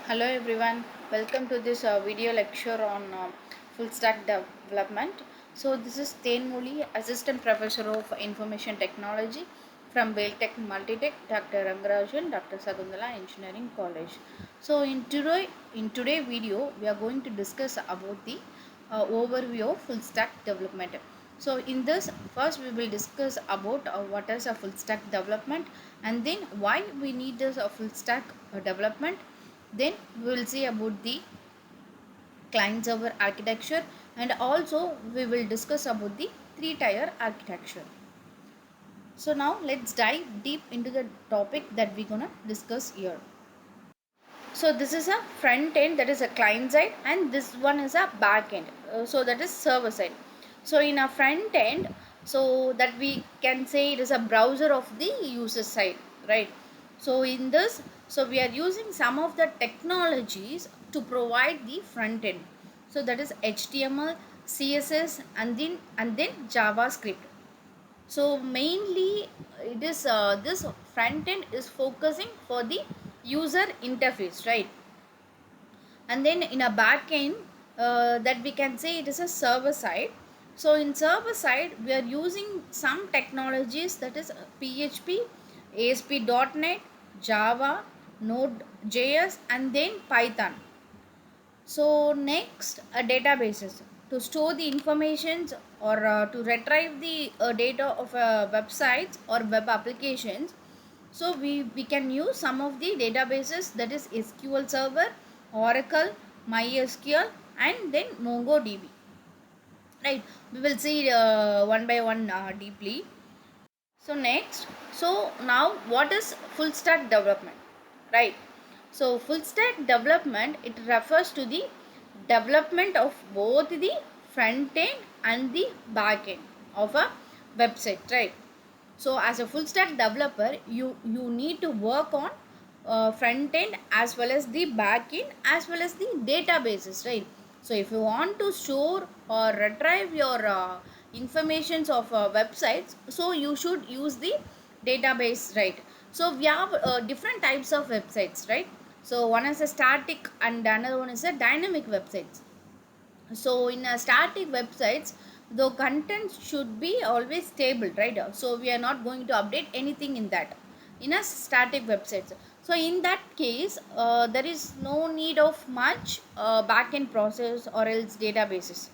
Hello everyone, welcome to this video lecture on full stack development. So this is Tenmuli, Assistant Professor of Information Technology from Beltech Multitech, Dr. Rangarajan, Dr. Sagundala Engineering College. So in today video we are going to discuss about the overview of full stack development. So in this first we will discuss about what is a full stack development, and then why we need this full stack development. Then we will see about the client server architecture, and also we will discuss about the three-tier architecture. So now let's dive deep into the topic that we're gonna discuss here. So this is a front end, that is a client side, and this one is a back end, so that is server side. So in a front end, so that we can say it is a browser of the user side, right? So in this, so we are using some of the technologies to provide the front end. So that is HTML, CSS, and then JavaScript. So mainly it is this front end is focusing for the user interface, right? And then in a back end, that we can say it is a server side. So in server side we are using some technologies, that is PHP, ASP.NET, Java, Node.js, and then Python. So next, databases to store the informations, or to retrieve the data of websites or web applications. So we can use some of the databases, that is SQL Server, Oracle, MySQL, and then MongoDB. Right? We will see one by one deeply. So next, so now what is full stack development, right? So full stack development, it refers to the development of both the front end and the back end of a website, right? So as a full stack developer, you need to work on front end as well as the back end as well as the databases, right? So if you want to store or retrieve your informations of websites, so you should use the database, right? So we have different types of websites, right? So one is a static and another one is a dynamic websites. So in a static websites, the content should be always stable, right? So we are not going to update anything in that, in a static websites. So in that case, there is no need of much backend process or else databases.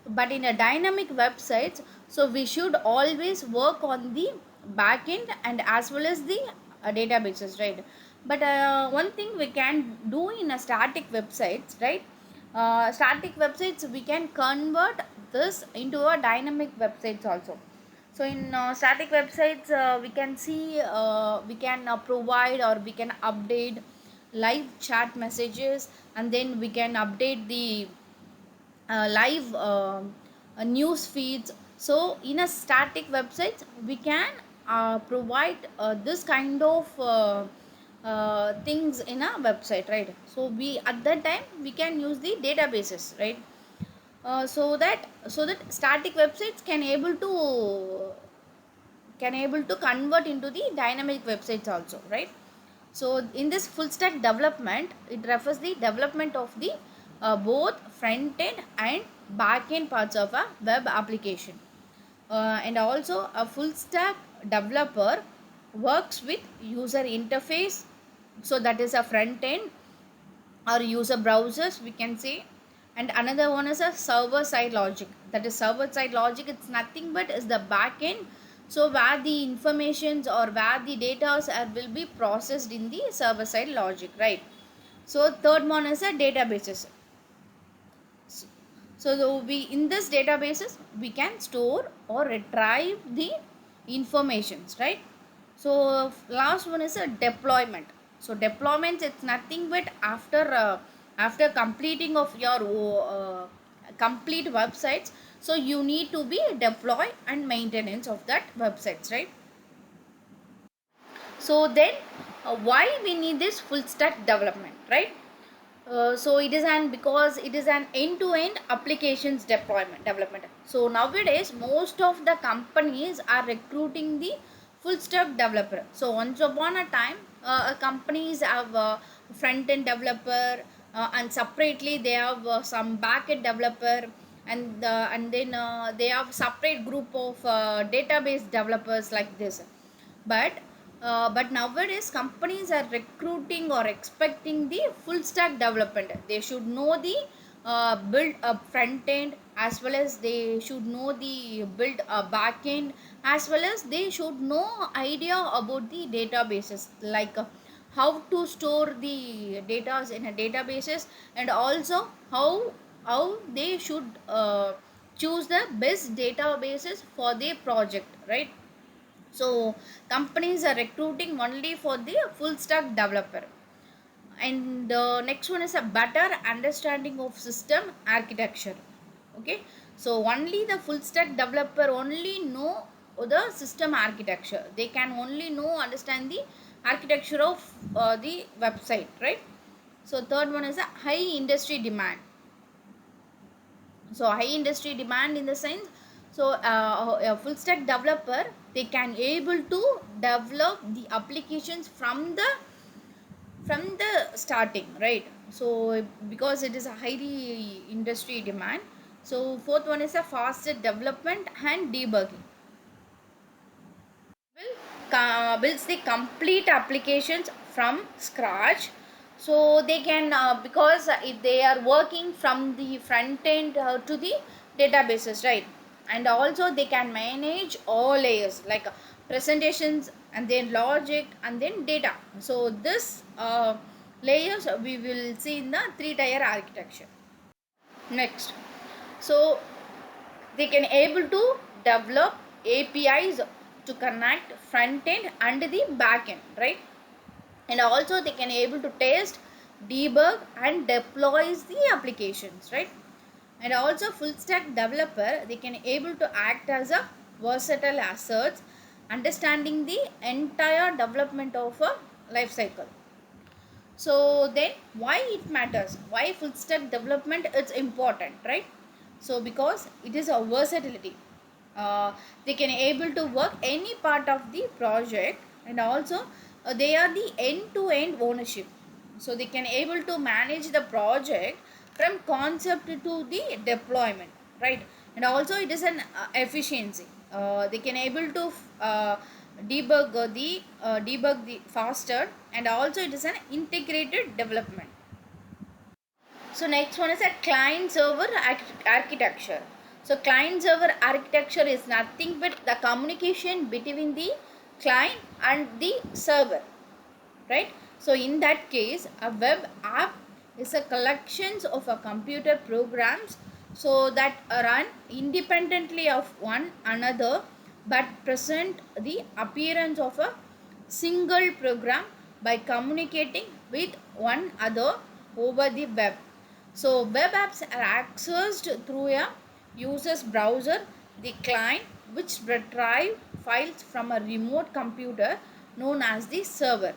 But in a dynamic websites, so we should always work on the backend and as well as the databases, right? But one thing we can do in a static websites, right? Static websites, we can convert this into a dynamic websites also. So in static websites, we can see, we can provide or we can update live chat messages, and then we can update the live news feeds. So in a static website we can provide this kind of things in a website, right? So we at that time we can use the databases, right? So that static websites can able to convert into the dynamic websites also, right? So in this full stack development, it refers the development of the both front end and back end parts of a web application. And also a full stack developer works with user interface, so that is a front end or user browsers, we can say. And another one is a server side logic, that is server side logic, it's nothing but is the back end. So where the informations or where the data will be processed in the server side logic, right? So third one is a databases. So we in this databases we can store or retrieve the informations, right? So last one is a deployment. So deployments, it's nothing but after completing of your complete websites, so you need to be deploy and maintenance of that websites, right? So then why we need this full stack development, right? So it is an because it is an end-to-end applications deployment development. So nowadays most of the companies are recruiting the full stack developer. So once upon a time, companies have front end developer, and separately they have some back end developer, and then they have separate group of database developers like this. But nowadays companies are recruiting or expecting the full stack development. They should know the build a front end, as well as they should know the build a back end, as well as they should know idea about the databases, like how to store the data in a databases, and also how they should choose the best databases for their project, right? So companies are recruiting only for the full stack developer. And next one is a better understanding of system architecture. Okay, so only the full stack developer only know the system architecture. They can only know understand the architecture of the website, right? So third one is a high industry demand. So high industry demand in the sense, so a full stack developer, they can able to develop the applications from the starting, right? So because it is a highly industry demand. So fourth one is a faster development and debugging. Builds the complete applications from scratch. So they can, because if they are working from the front end to the databases, right? And also they can manage all layers, like presentations and then logic and then data. So this layers we will see in the three tier architecture. Next, so they can able to develop APIs to connect front end and the back end, right? And also they can able to test, debug and deploys the applications, right? And also full stack developer, they can able to act as a versatile assets, understanding the entire development of a life cycle. So then why it matters, why full stack development is important, right? So because it is a versatility. They can able to work any part of the project, and also they are the end to end ownership. So they can able to manage the project from concept to the deployment, right? And also it is an efficiency. They can able to debug the faster, and also it is an integrated development. So next one is a client server architecture. So client server architecture is nothing but the communication between the client and the server, right? So in that case, a web app is a collections of a computer programs, so that run independently of one another, but present the appearance of a single program by communicating with one another over the web. So web apps are accessed through a user's browser, the client, which retrieve files from a remote computer known as the server.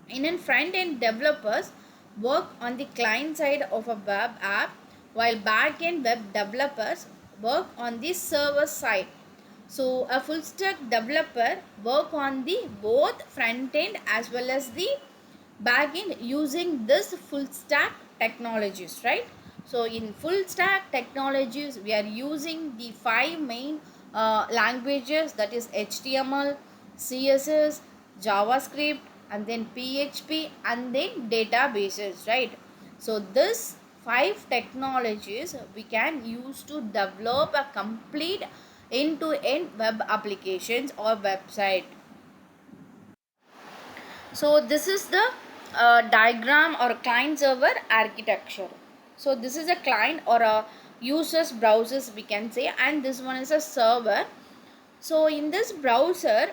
In front-end, developers work on the client side of a web app, while back-end web developers work on the server side. So a full stack developer work on the both front end as well as the back end using this full stack technologies, right? So in full stack technologies, we are using the five main languages, that is HTML, CSS, JavaScript, and then PHP, and then databases, right? So this five technologies we can use to develop a complete end-to-end web applications or website. So this is the diagram or client server architecture. So this is a client or a user's browsers we can say, and this one is a server. So in this browser,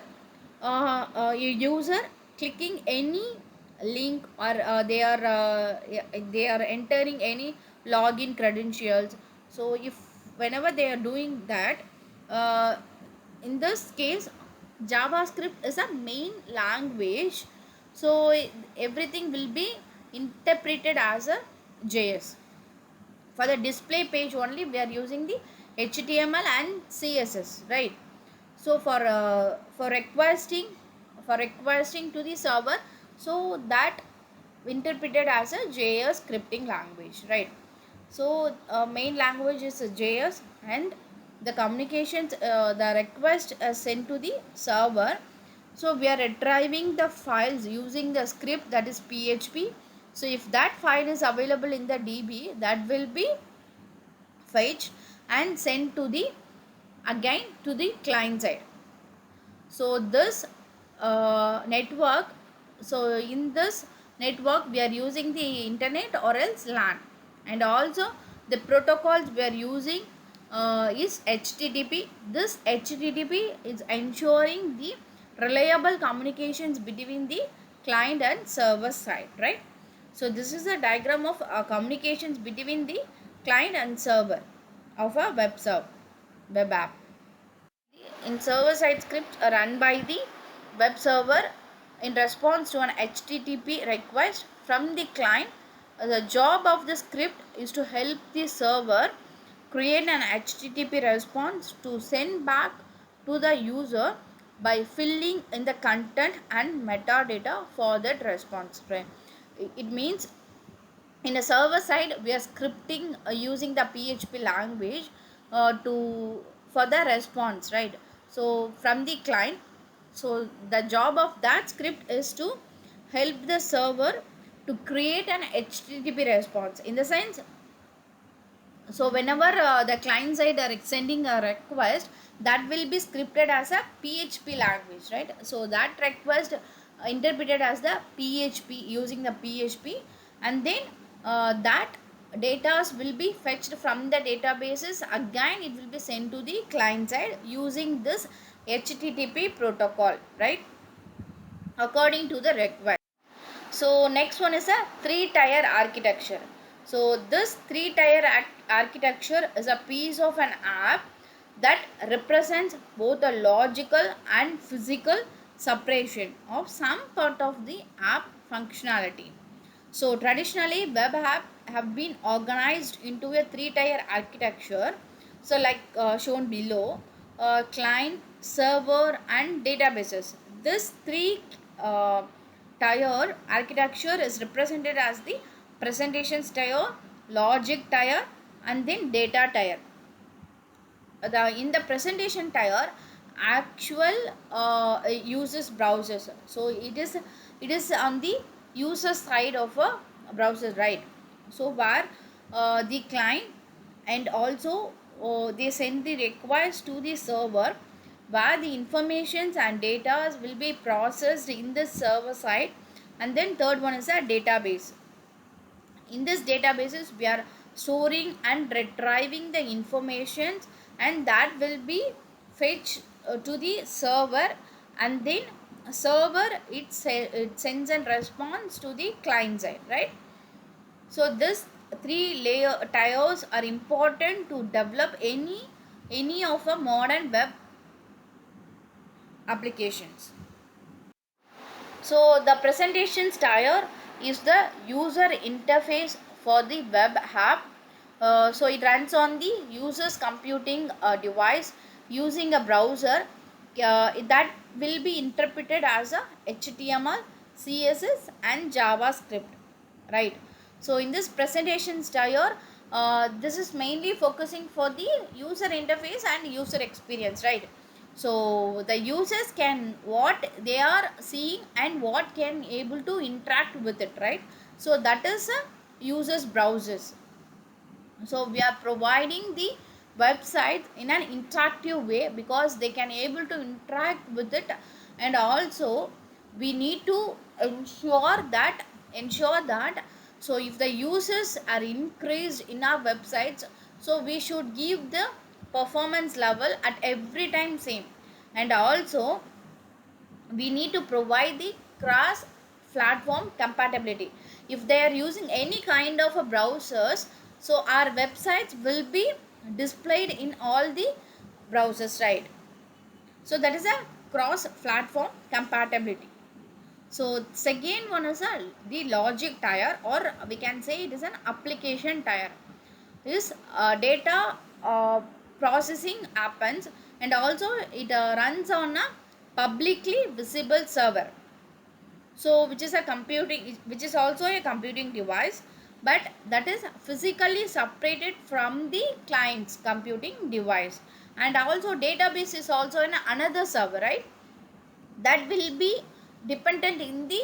user clicking any link, or they are entering any login credentials. So if whenever they are doing that, uh, in this case JavaScript is a main language, so everything will be interpreted as a JS. For the display page only we are using the HTML and CSS, right? So for requesting to the server, so that interpreted as a JS scripting language, right? So main language is JS, and the communications, the request is sent to the server. So we are retrieving the files using the script, that is PHP. So if that file is available in the DB, that will be fetched and sent to the again to the client side. So this network, so in this network we are using the internet or else LAN, and also the protocols we are using is HTTP. This HTTP is ensuring the reliable communications between the client and server side, right? So this is a diagram of communications between the client and server of a web app. In server-side scripts are run by the web server in response to an HTTP request from the client. The job of the script is to help the server create an HTTP response to send back to the user by filling in the content and metadata for that response. Right? It means in a server side we are scripting using the PHP language to for the response, right? So from the client, so the job of that script is to help the server to create an HTTP response, in the sense, so whenever the client side are sending a request, that will be scripted as a PHP language, right? So that request interpreted as the PHP, using the PHP, and then that data will be fetched from the databases. Again it will be sent to the client side using this HTTP protocol, right, according to the request. So next one is a three-tier architecture. So this three-tier architecture is a piece of an app that represents both the logical and physical separation of some part of the app functionality. So traditionally web app have been organized into a three-tier architecture. So like shown below, client, server and databases. This three tier architecture is represented as the presentations tier, logic tier and then data tier. In the presentation tier, actual uses browsers, so it is on the user side of a browser, right? So where the client and also they send the request to the server, where the informations and data will be processed in the server side. And then third one is a database. In this databases we are storing and retrieving the informations, and that will be fetched to the server, and then server it sends a response to the client side, right? So this three layer tiers are important to develop any of a modern web applications. So the presentation tier is the user interface for the web app. So it runs on the user's computing device using a browser that will be interpreted as a HTML, CSS and JavaScript, right? So in this presentation tier, this is mainly focusing for the user interface and user experience, right? So the users can what they are seeing and what can able to interact with it, right? So that is a users browsers. So we are providing the website in an interactive way because they can able to interact with it. And also we need to ensure that so if the users are increased in our websites, so we should give the performance level at every time same. And also we need to provide the cross platform compatibility. If they are using any kind of a browsers, so our websites will be displayed in all the browsers, right? So that is a cross platform compatibility. So second one is the logic tier, or we can say it is an application tier. This data processing happens, and also it runs on a publicly visible server. So which is a computing, which is also a computing device, but that is physically separated from the client's computing device. And also database is also in another server, right, that will be dependent in the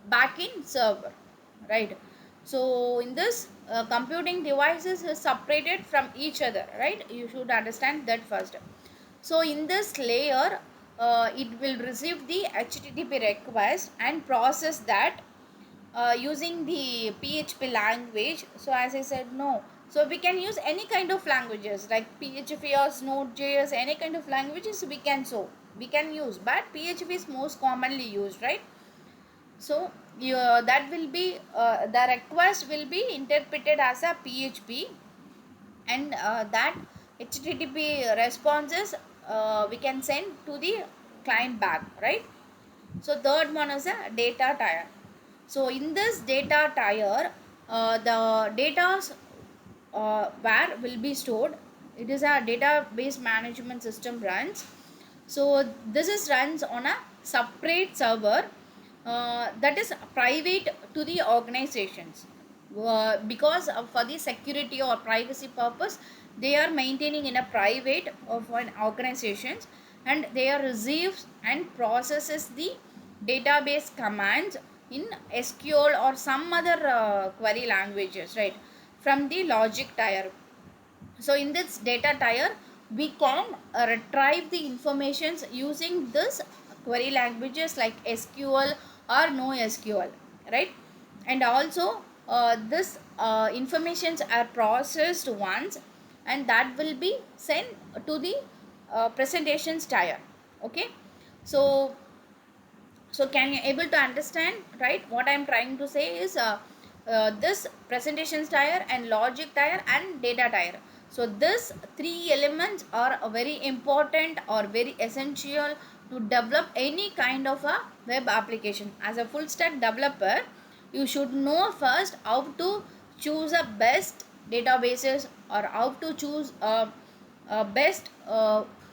backend server, right. So in this computing devices is separated from each other, right, you should understand that first. So in this layer, it will receive the HTTP request and process that using the PHP language. So as I said, no. So we can use any kind of languages like PHP or Node.js, any kind of languages we can use, but PHP is most commonly used, right? So that will be the request will be interpreted as a PHP, and that HTTP responses we can send to the client back, right? So third one is a data tier. So in this data tier, the data where will be stored. It is a database management system runs. So this is runs on a separate server that is private to the organizations, because for the security or privacy purpose they are maintaining in a private of an organizations, and they are receives and processes the database commands in SQL or some other query languages, right, from the logic tier. So in this data tier we can retrieve the informations using this query languages like SQL or NoSQL, right. And also this informations are processed once, and that will be sent to the presentations tier. Okay. So can you able to understand, right, what I am trying to say is this presentations tier and logic tier and data tier. So this three elements are very important or very essential to develop any kind of a web application. As a full stack developer, you should know first how to choose a best databases, or how to choose a best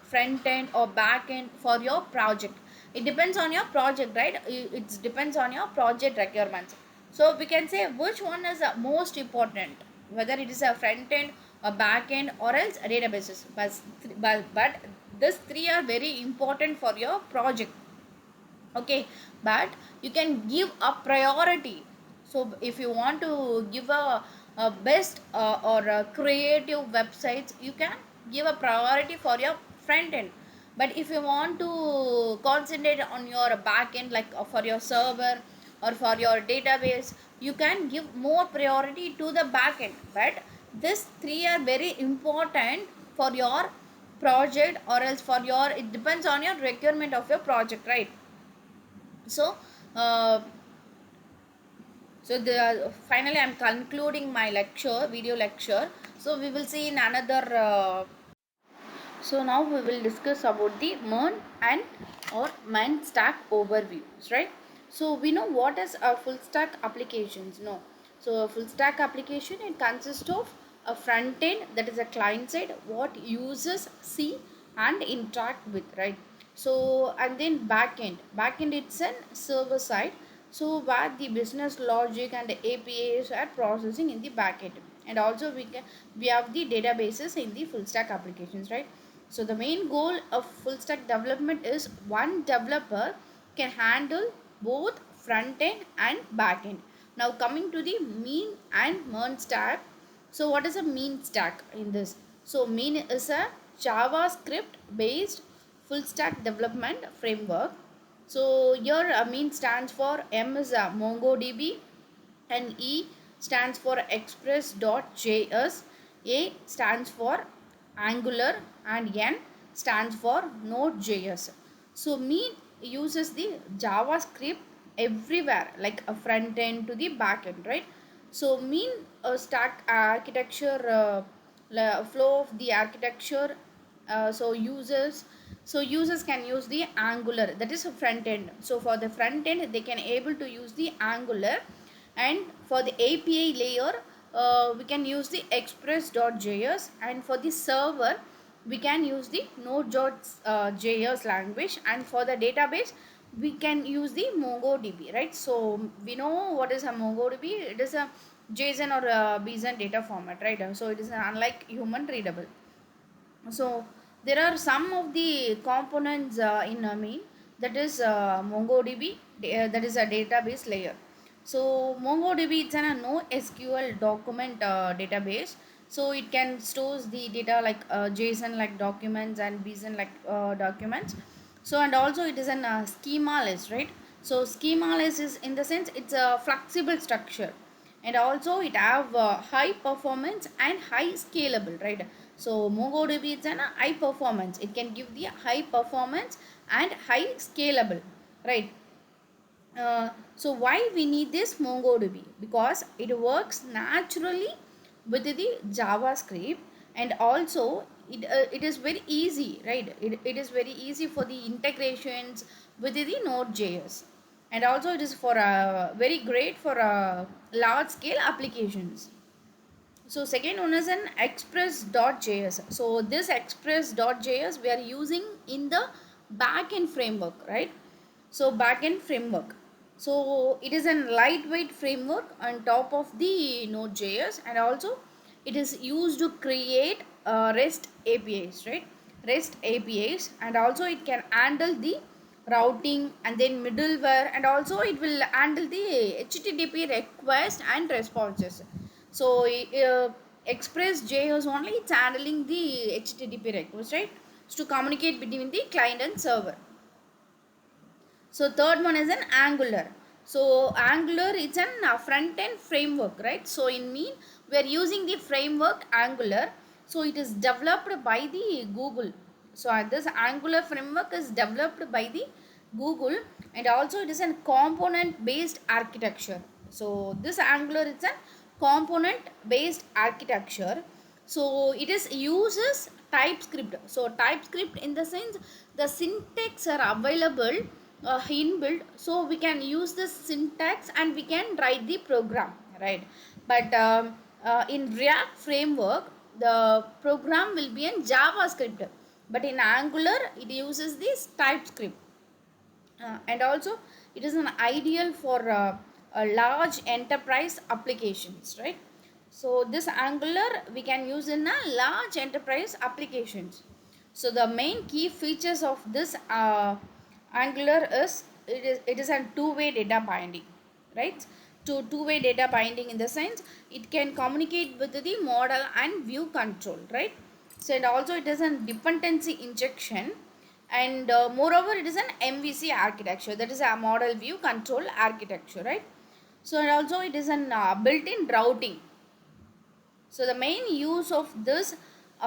front end or back end for your project. It depends on your project, right, it depends on your project requirements. So we can say which one is most important, whether it is a front end, a back end, or else databases, but these three are very important for your project. Okay. But you can give a priority. So if you want to give a best or a creative websites, you can give a priority for your front end. But if you want to concentrate on your back end, like for your server or for your database, you can give more priority to the back end. But these three are very important for your project, or else for your, it depends on your requirement of your project, right. So uh, the finally I'm concluding my lecture, video lecture. So we will see in another so now we will discuss about the MERN and or MERN stack overviews, right? So we know what is a full stack applications. No. So a full stack application, it consists of a front end, that is a client side, what users see and interact with, right? So and then back end. Back end, it's an server side. So where the business logic and APIs are processing in the back end. And also we have the databases in the full stack applications, right? So the main goal of full stack development is one developer can handle both front end and back end. Now coming to the mean and MERN stack. So what is a mean stack in this? So mean is a JavaScript based full stack development framework. So here mean stands for M is a MongoDB, and E stands for express.js, A stands for Angular, and N stands for Node.js. So mean uses the JavaScript everywhere, like a front end to the back end, right? So mean stack architecture, flow of the architecture. So users can use the Angular, that is a front end. So for the front end they can able to use the Angular, and for the API layer we can use the express.js, and for the server we can use the node.js language, and for the database we can use the MongoDB, right? So we know what is a MongoDB. It is a JSON or a BSON data format, right? So it is unlike human readable. So there are some of the components in a main, that is MongoDB, that is a database layer. So MongoDB is a NoSQL document database. So it can stores the data like JSON like documents and BSON like documents. So and also it is an schema list, right? So schema list is in the sense it's a flexible structure, and also it have high performance and high scalable, right? So MongoDB is an high performance, it can give the high performance and high scalable, right? So why we need this MongoDB? Because it works naturally with the JavaScript, and also it is very easy, right? It is very easy for the integrations with the Node.js, and also it is for very great for large scale applications. So second one is an express.js. So this express.js we are using in the backend framework, right? So backend framework. So it is a lightweight framework on top of the Node.js, and also it is used to create REST APIs, right? REST APIs, and also it can handle the routing and then middleware, and also it will handle the HTTP request and responses. So express.js only it's handling the HTTP request, right? So to communicate between the client and server. So third one is an Angular. So Angular is an front end framework, right? So in mean we are using the framework Angular. So it is developed by the Google. So this Angular framework is developed by the Google, and also it is a component based architecture. So this Angular is a component based architecture. So it is uses TypeScript. So TypeScript in the sense the syntax are available inbuilt, so we can use the syntax and we can write the program, right? But in React framework the program will be in JavaScript, but in Angular it uses this TypeScript. And also it is an ideal for large enterprise applications, right? So this Angular we can use in a large enterprise applications. So the main key features of this Angular is it is a two-way data binding, right? To two-way data binding in the sense it can communicate with the model and view control, right? So and also it is a dependency injection, and moreover it is an MVC architecture, that is a model view control architecture, right? So and also it is an built-in routing. So the main use of this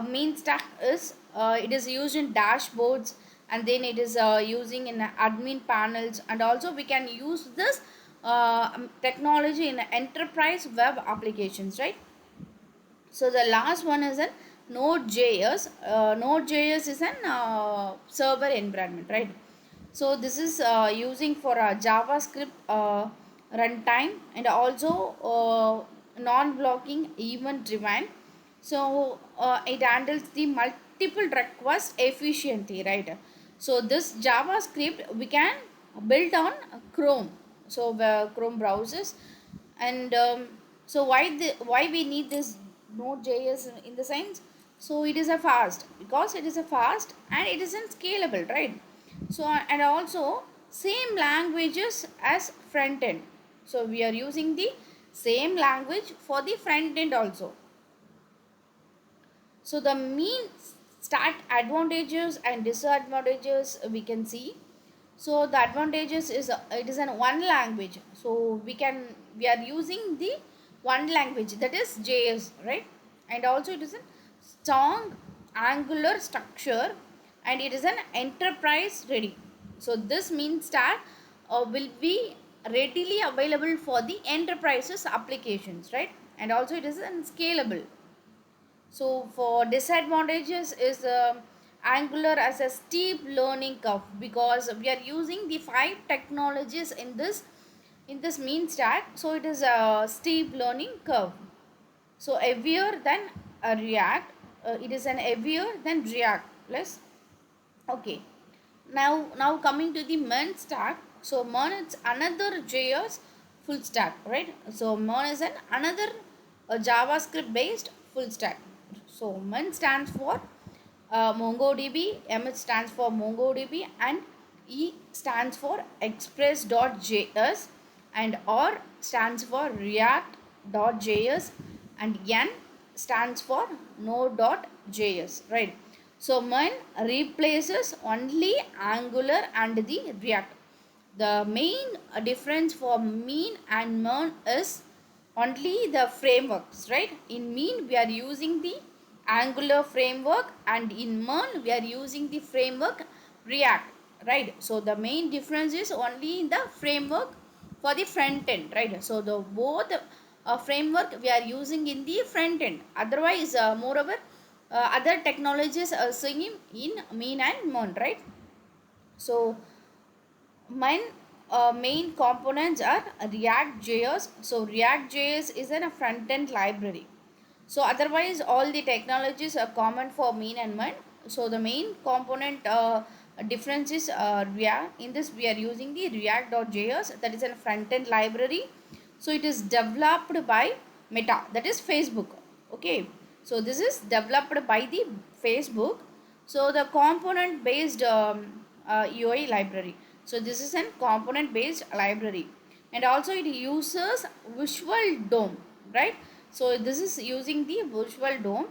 main stack is it is used in dashboards, and then it is using in admin panels, and also we can use this technology in enterprise web applications, right? So the last one is a Node.js. Node.js is an server environment, right? So this is using for a JavaScript runtime, and also non-blocking event driven. So it handles the multiple requests efficiently, right? So this JavaScript we can build on Chrome. So the Chrome browsers, and so why we need this Node.js in the sense? So it is a fast, because it is a fast and it isn't scalable, right? So and also same languages as front end. So we are using the same language for the front end also. So the mean stack advantages and disadvantages we can see. So the advantages is it is an one language. So we are using the one language, that is JS, right? And also it is a strong Angular structure, and it is an enterprise ready. So this means that will be readily available for the enterprises applications, right? And also it is scalable. So for disadvantages is Angular as a steep learning curve, because we are using the five technologies in this mean stack. So it is a steep learning curve. So heavier than React. It is an heavier than React plus. Okay. Now coming to the MERN stack. So MERN it's another JS full stack, right? So MERN is an another JavaScript based full stack. So MERN stands for MongoDB, M it stands for MongoDB, and E stands for Express.js, and R stands for React.js, and N stands for Node.js, right? So MERN replaces only Angular and the React. The main difference for mean and MERN is only the frameworks, right? In mean we are using the Angular framework, and in MERN we are using the framework React, right? So the main difference is only in the framework for the front end, right? So the both framework we are using in the front end. Otherwise, moreover, other technologies are singing in mean and MERN, right? So main components are React.js. So React.js is a front-end library. So otherwise all the technologies are common for mean and MERN. So the main component difference is React. In this we are using the React.js, that is a front-end library. So it is developed by Meta, that is Facebook. Okay. So this is developed by the Facebook. So the component based UI library. So this is a component based library, and also it uses Visual DOM, right? So this is using the Visual DOM,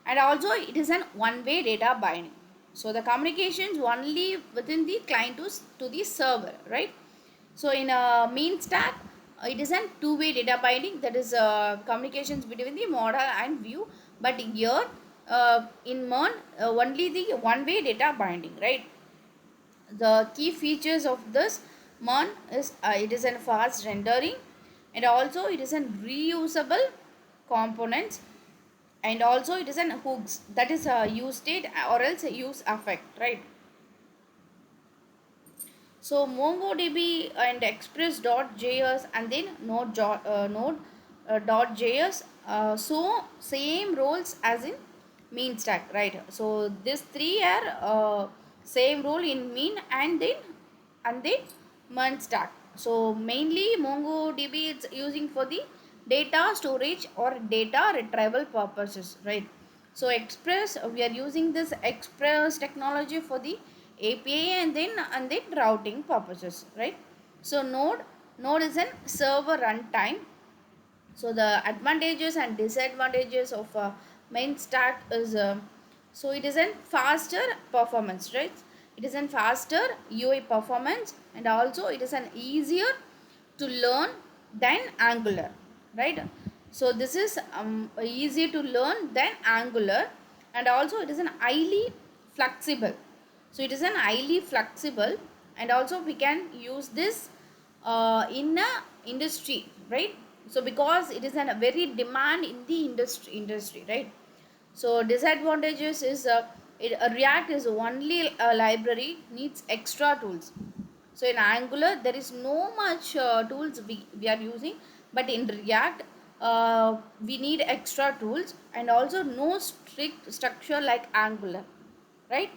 and also it is an one-way data binding. So the communications only within the client to the server, right? So in a mean stack, it is a two-way data binding, that is communications between the model and view. But here in MERN, only the one-way data binding, right? The key features of this MERN is it is a fast rendering, and also it is a reusable components, and also it is an hooks, that is a use state or else a use effect, right? So MongoDB and Express.js, and then Node.js. So same roles as in mean stack, right? So these three are same role in mean and then MERN stack. So mainly MongoDB is using for the data storage or data retrieval purposes, right? So Express, we are using this Express technology for the API and then routing purposes, right? So Node is a server runtime. So the advantages and disadvantages of main stack is so it is a faster performance, right? It is a faster UI performance, and also it is an easier to learn than Angular, right? So this is easier to learn than Angular, and also it is an highly flexible. So it is an highly flexible, and also we can use this in a industry, right? So because it is a very demand in the industry, right? So disadvantages is React is only a library, needs extra tools. So in Angular there is no much tools we are using, but in React we need extra tools, and also no strict structure like Angular, right?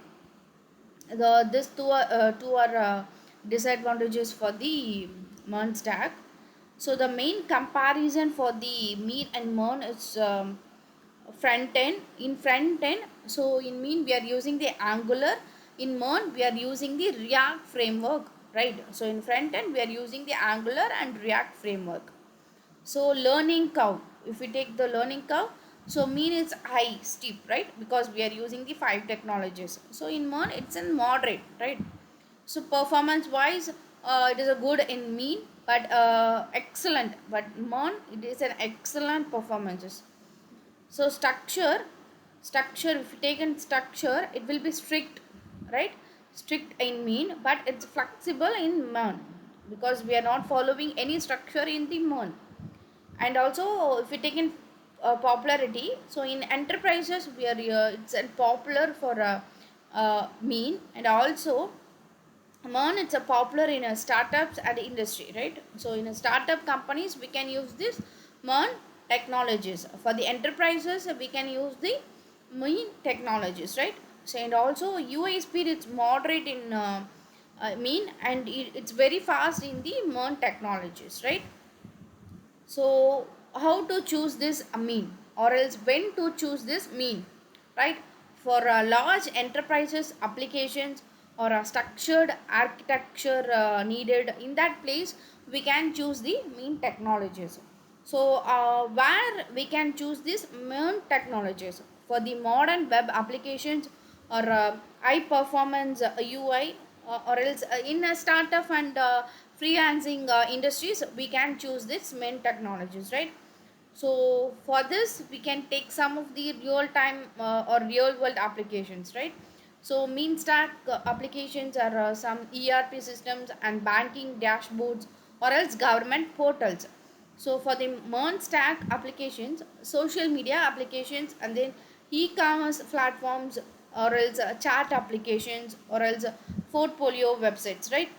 This two are disadvantages for the MERN stack. So the main comparison for the mean and MERN is front end. In front end, so in mean we are using the Angular, in MERN we are using the React framework, right? So in front end we are using the Angular and React framework. So learning curve, if we take the learning curve, so mean is high, steep, right? Because we are using the 5 technologies. So in MERN it's in moderate, right? So performance wise, it is a good in mean, but excellent. But MERN, it is an excellent performances. So structure, if you take in structure, it will be strict, right? Strict in mean, but it's flexible in MERN, because we are not following any structure in the MERN. And also if we take in popularity, so in enterprises we are it's popular for mean, and also MERN it's a popular in startups and industry, right? So in startup companies we can use this MERN technologies. For the enterprises we can use the mean technologies, right? So, and also UI speed it's moderate in mean, and it's very fast in the MERN technologies, right? So how to choose this mean, or else when to choose this mean, right? For large enterprises applications or a structured architecture needed in that place, we can choose the mean technologies. So where we can choose this mean technologies for the modern web applications or high performance UI, or else in a startup and freelancing industries, we can choose this main technologies, right? So for this we can take some of the real time or real world applications, right? So mean stack applications are some ERP systems and banking dashboards or else government portals. So for the MERN stack applications, social media applications, and then e-commerce platforms, or else chat applications, or else portfolio websites, right?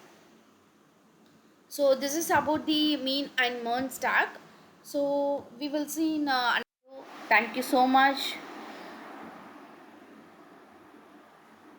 So this is about the mean and MERN stack. So we will see in thank you so much.